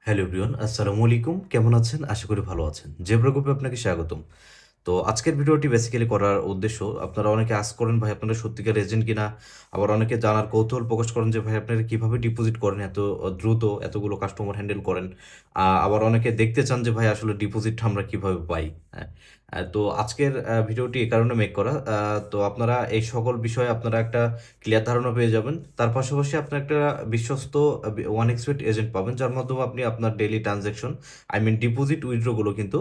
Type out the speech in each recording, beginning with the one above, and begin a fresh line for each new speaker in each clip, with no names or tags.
Hello everyone, আসসালামু আলাইকুম। কেমন আছেন? আশা করি ভালো আছেন। জেব্রা গ্রুপে আপনাকে স্বাগতম। তো আজকের ভিডিওটি বেসিক্যালি করার উদ্দেশ্য, আপনারা অনেকে আস্ক করেন ভাই আপনারা সত্যিকার এজেন্ট কিনা? আবার অনেকে জানার কৌতূহল প্রকাশ করেন যে ভাই আপনারা কিভাবে ডিপোজিট করেন এত দ্রুত এতগুলো কাস্টমার হ্যান্ডেল করেন। আবার অনেকে দেখতে চান যে ভাই আসলে ডিপোজিটটা আমরা কিভাবে পাই। হ্যাঁ? তো আজকের ভিডিওটি এ কারণে মেক করা। তো আপনারা এই সকল বিষয়ে আপনারা একটা ক্লিয়ার ধারণা পেয়ে যাবেন। তার পাশাপাশি আপনার একটা বিশ্বস্ত ওয়ান এক্সপেট এজেন্ট পাবেন, যার মাধ্যমে আপনি আপনার daily transaction, I mean deposit উইথড্রগুলো কিন্তু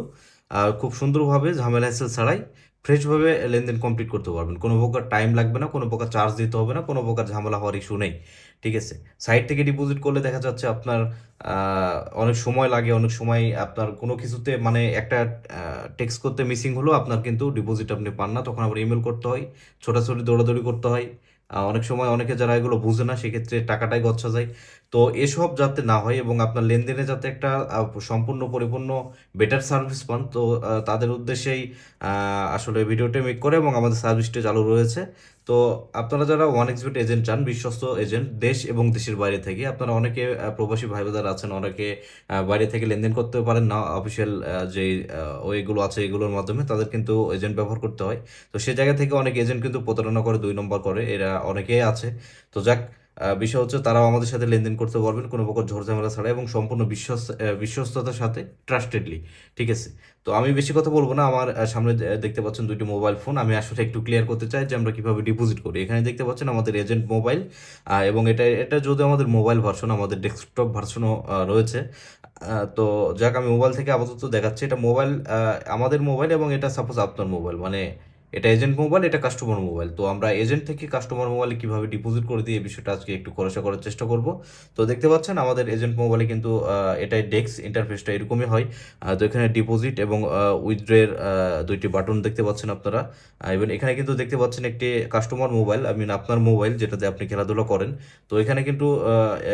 খুব সুন্দরভাবে ঝামেলা হ্যাসেল ছাড়াই ফ্রেশভাবে লেনদেন কমপ্লিট করতে পারবেন। কোনো প্রকার টাইম লাগবে না, কোনো প্রকার চার্জ দিতে হবে না, কোনো প্রকার ঝামেলা হওয়ার ইস্যু নেই। ঠিক আছে? সাইট থেকে ডিপোজিট করলে দেখা যাচ্ছে আপনার অনেক সময় লাগে, অনেক সময় আপনার কোনো কিছুতে মানে একটা টেক্সট করতে মিসিং হলেও আপনার কিন্তু ডিপোজিট আপনি পান না। তখন আবার ইমেল করতে হয়, ছোটাছুটি দৌড়াদৌড়ি করতে হয়। অনেক সময় অনেকে যারা এগুলো বুঝে না সেক্ষেত্রে টাকাটাই গচ্ছা যায়। তো এসব যাতে না হয় এবং আপনার লেনদেনে যাতে একটা সম্পূর্ণ পরিপূর্ণ বেটার সার্ভিস পান, তো তাদের উদ্দেশ্যেই আসলে ভিডিওটা মেক করে এবং আমাদের সার্ভিসটা চালু রয়েছে। তো আপনারা যারা ওয়ান এক্সবেট এজেন্ট চান, বিশ্বস্ত এজেন্ট দেশ এবং দেশের বাইরে থেকে, আপনারা অনেকে প্রবাসী ভাই বোনেরা আছেন, অনেকে বাইরে থেকে লেনদেন করতে পারেন না, অফিসিয়াল যে ওয়েগুলো আছে এগুলোর মাধ্যমে তাদের কিন্তু এজেন্ট ব্যবহার করতে হয়। তো সে জায়গা থেকে অনেক এজেন্ট কিন্তু প্রতারণা করে, দুই নম্বর করে, এরা অনেকেই আছে। তো যাক, বিষয় হচ্ছে তারাও আমাদের সাথে লেনদেন করতে পারবেন কোনো প্রকার ঝড়ঝামেলা ছাড়া এবং সম্পূর্ণ বিশ্বস্ততার সাথে, ট্রাস্টেডলি। ঠিক আছে? তো আমি বেশি কথা বলবো না। আমার সামনে দেখতে পাচ্ছেন দুইটি মোবাইল ফোন। আমি আসলে একটু ক্লিয়ার করতে চাই যে আমরা কিভাবে ডিপোজিট করি। এখানে দেখতে পাচ্ছেন আমাদের এজেন্ট মোবাইল, এবং এটা যদি আমাদের মোবাইল ভার্সন, আমাদের ডেস্কটপ ভার্সনও রয়েছে। তো যাক, আমি মোবাইল থেকে আপাতত দেখাচ্ছি। এটা মোবাইল, আমাদের মোবাইল, এবং এটা সাপোজ আপনার মোবাইল, মানে এটা এজেন্ট মোবাইল, এটা কাস্টমার মোবাইল। তো আমরা এজেন্ট থেকে কাস্টমার মোবাইলে কিভাবে ডিপোজিট করে দিই এই বিষয়টা আজকে একটু খোলাসা করার চেষ্টা করব। তো দেখতে পাচ্ছেন আমাদের এজেন্ট মোবাইলে কিন্তু এটাই ডেস্ক ইন্টারফেসটা এরকমই হয়। তো এখানে ডিপোজিট এবং উইথড্রের দুইটি বাটন দেখতে পাচ্ছেন আপনারা। এবং এখানে কিন্তু দেখতে পাচ্ছেন একটি কাস্টমার মোবাইল, আই মিন আপনার মোবাইল যেটাতে আপনি খেলাধুলা করেন। তো এখানে কিন্তু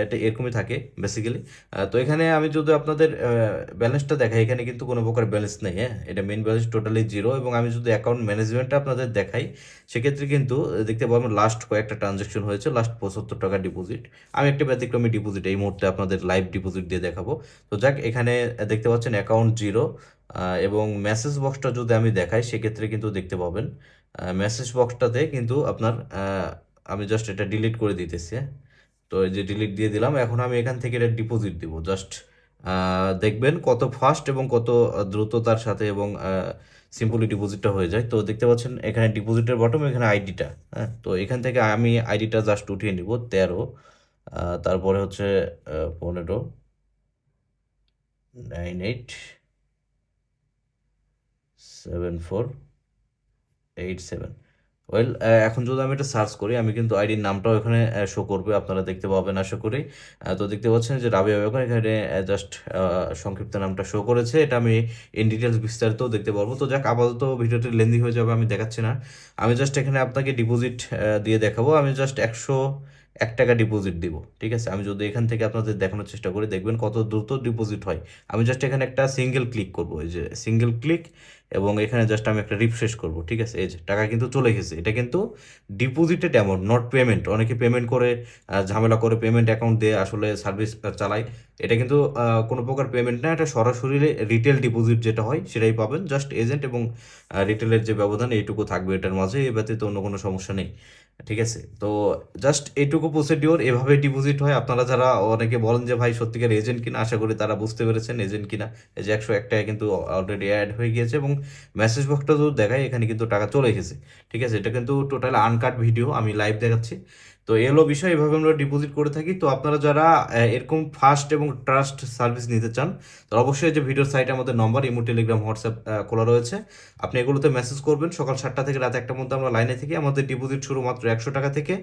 এটা এরকমই থাকে বেসিক্যালি। তো এখানে আমি যদি আপনাদের ব্যালেন্সটা দেখাই, এখানে কিন্তু কোনো প্রকার ব্যালেন্স নেই। হ্যাঁ, এটা মেন ব্যালেন্স টোটালি জিরো। এবং আমি যদি অ্যাকাউন্ট ম্যানেজমেন্টটা আপনাদের দেখাই, সেক্ষেত্রে কিন্তু দেখতে পাবেন লাস্ট কয়েকটা ট্রানজ্যাকশন হয়েছে, লাস্ট 75 টাকা ডিপোজিট। আমি একটা ব্যতিক্রমী ডিপোজিট এই মুহূর্তে আপনাদের লাইভ ডিপোজিট দিয়ে দেখাবো। তো যাক, এখানে দেখতে পাচ্ছেন অ্যাকাউন্ট জিরো। এবং মেসেজ বক্সটা যদি আমি দেখাই, সেক্ষেত্রে কিন্তু দেখতে পাবেন মেসেজ বক্সটাতে কিন্তু আপনার আমি জাস্ট এটা ডিলিট করে দিতেছি। হ্যাঁ, তো এই যে ডিলিট দিয়ে দিলাম। এখন আমি এখান থেকে এটা ডিপোজিট দিব জাস্ট। দেখবেন কত ফাস্ট এবং কত দ্রুততার সাথে এবং সিম্পলি ডিপোজিটটা হয়ে যায়। তো দেখতে পাচ্ছেন এখানে ডিপোজিটের বটম, এখানে আইডিটা। হ্যাঁ, তো এখান থেকে আমি আইডিটা জাস্ট উঠিয়ে নিব 13, তারপরে হচ্ছে 15 987487। ওয়েল, এখন যদি আমি এটা সার্চ করি, আমি কিন্তু আইডির নামটাও এখানে শো করবে, আপনারা দেখতে পাবেন আশা করি। তো দেখতে পাচ্ছেন যে রাবিয়া বেগম, এখানে জাস্ট সংক্ষিপ্ত নামটা শো করেছে। এটা আমি ইন ডিটেলস বিস্তারিতও দেখতে পারবো। তো যাক, আপাতত ভিডিওটি লেন্দি হয়ে যাবে, আমি দেখাচ্ছি না। আমি জাস্ট এখানে আপনাকে ডিপোজিট দিয়ে দেখাবো। আমি জাস্ট 101 টাকা ডিপোজিট দিব। ঠিক আছে? আমি যদি এখান থেকে আপনাদের দেখানোর চেষ্টা করি, দেখবেন কত দ্রুত ডিপোজিট হয়। আমি জাস্ট এখানে একটা সিঙ্গেল ক্লিক করবো, এই যে সিঙ্গেল ক্লিক, এবং এখানে জাস্ট আমি একটা রিফ্রেশ করব। ঠিক আছে? এই যে টাকা কিন্তু চলে গেছে। এটা কিন্তু ডিপোজিটেড অ্যামাউন্ট, নট পেমেন্ট। অনেকে পেমেন্ট করে ঝামেলা করে পেমেন্ট অ্যাকাউন্ট দিয়ে আসলে সার্ভিস চালায়। এটা কিন্তু কোনো প্রকার পেমেন্ট না, এটা সরাসরি রিটেল ডিপোজিট যেটা হয় সেটাই পাবেন। জাস্ট এজেন্ট এবং রিটেলের যে ব্যবধান এইটুকু থাকবে এটার মাঝে, এ ব্যতীত অন্য কোনো সমস্যা নেই। ঠিক আছে? তো জাস্ট এইটুকু প্রসিডিওর, এভাবে ডিপোজিট হয়। আপনারা যারা অনেকে বলেন যে ভাই সত্যিকার এজেন্ট কিনা, আশা করি তারা বুঝতে পেরেছেন এজেন্ট কিনা। এই যে 101 টাকা কিন্তু অলরেডি অ্যাড হয়ে গিয়েছে, এবং মেসেজ বক্সটা যদি দেখায় এখানে কিন্তু টাকা চলে এসেছে। ঠিক আছে? এটা কিন্তু টোটাল আনকাট ভিডিও, আমি লাইভ দেখাচ্ছি। তো এলো বিষয়, এভাবে আমরা ডিপোজিট করে থাকি। তো আপনারা যারা এরকম ফাস্ট এবং ট্রাস্ট সার্ভিস নিতে চান, তো অবশ্যই যে ভিডিওর সাইটে আমাদের নম্বর, ইমো, টেলিগ্রাম, হোয়াটসঅ্যাপ খোলা রয়েছে। আপনি এগুলোতে মেসেজ করবেন। সকাল 7টা থেকে রাত 1টার মধ্যে আমরা লাইনে থেকে, আমাদের ডিপোজিট শুরু মাত্র 100 টাকা থেকে,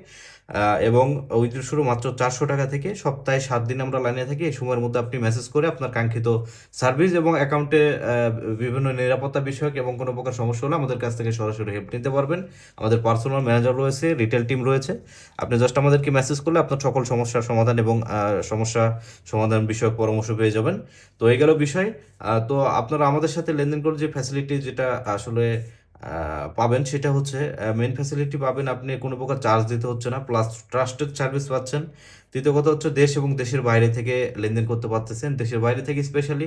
এবং উইথড্র শুরু মাত্র 400 টাকা থেকে। সপ্তাহে 7 দিন আমরা লাইনে থাকি। এই সময়ের মধ্যে আপনি মেসেজ করে আপনার কাঙ্ক্ষিত সার্ভিস এবং অ্যাকাউন্টে বিভিন্ন নিরাপত্তা বিষয়ক এবং কোনো প্রকার সমস্যা হলে আমাদের কাছ থেকে সরাসরি হেল্প নিতে পারবেন। আমাদের পার্সোনাল ম্যানেজার রয়েছে, রিটেল টিম রয়েছে। আপনি জাস্ট আমাদেরকে মেসেজ করলে আপনার সকল সমস্যার সমাধান এবং সমস্যা সমাধান বিষয়ক পরামর্শ পেয়ে যাবেন। তো এই গেল বিষয়। তো আপনারা আমাদের সাথে লেনদেন করে যে ফ্যাসিলিটি যেটা আসলে পাবেন, সেটা হচ্ছে মেন ফ্যাসিলিটি পাবেন, আপনি কোনো প্রকার চার্জ দিতে হচ্ছে না, প্লাস ট্রাস্টেড সার্ভিস পাচ্ছেন। দ্বিতীয় কথা হচ্ছে দেশ এবং দেশের বাইরে থেকে লেনদেন করতে পারতেছেন। দেশের বাইরে থেকে স্পেশালি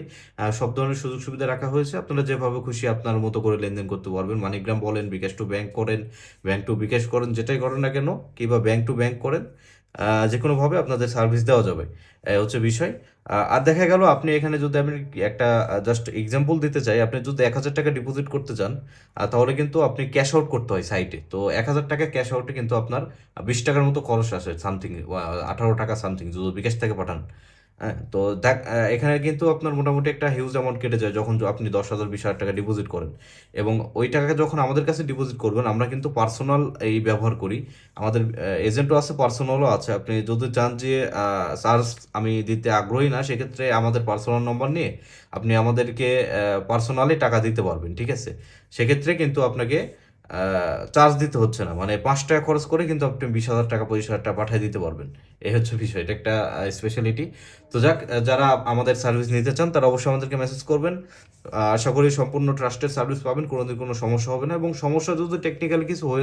সব ধরনের সুযোগ সুবিধা রাখা হয়েছে। আপনারা যেভাবে খুশি আপনার মতো করে লেনদেন করতে পারবেন। মানিগ্রাম বলেন, বিকাশ টু ব্যাংক করেন, ব্যাংক টু বিকাশ করেন, যেটাই করেন না কেন, কিংবা ব্যাংক টু ব্যাংক করেন, যে কোনোভাবে আপনাদের সার্ভিস দেওয়া যাবে, হচ্ছে বিষয়। আর দেখা গেল আপনি এখানে যদি আমি একটা জাস্ট এক্সাম্পল দিতে চাই, আপনি যদি 1,000 টাকা ডিপোজিট করতে চান, তাহলে কিন্তু আপনি ক্যাশ আউট করতে হয় সাইটে। তো 1,000 টাকা ক্যাশ আউটে কিন্তু আপনার 20 টাকার মতো খরচ আসে, সামথিং 18 টাকা সামথিং, যদি বিকাশ থেকে পাঠান। হ্যাঁ, তো দেখ, এখানে কিন্তু আপনার মোটামুটি একটা হিউজ অ্যামাউন্ট কেটে যায় যখন আপনি 10,000 20,000 টাকা ডিপোজিট করেন। এবং ওই টাকাকে যখন আমাদের কাছে ডিপোজিট করবেন, আমরা কিন্তু পার্সোনাল এই ব্যবহার করি। আমাদের এজেন্টও আছে, পার্সোনালও আছে। আপনি যদি চান যে চার্জ আমি দিতে আগ্রহী না, সেক্ষেত্রে আমাদের পার্সোনাল নম্বর নিয়ে আপনি আমাদেরকে পার্সোনালি টাকা দিতে পারবেন, ঠিক আছে? সেক্ষেত্রে কিন্তু আপনাকে চার্জ দিতে হচ্ছে না, মানে 5 টাকা খরচ করে কিন্তু আপনি 20,000 টাকা 25,000 টাকা পাঠিয়ে দিতে পারবেন। এই হচ্ছে বিষয়, এটা একটা স্পেশালিটি। তো যাক, যারা আমাদের সার্ভিস নিতে চান তারা অবশ্যই আমাদেরকে মেসেজ করবেন। আশা করি সম্পূর্ণ ট্রাস্টেড সার্ভিস পাবেন, কোনোদিন কোনো সমস্যা হবে না। এবং সমস্যা যদি টেকনিক্যাল কিছু হয়ে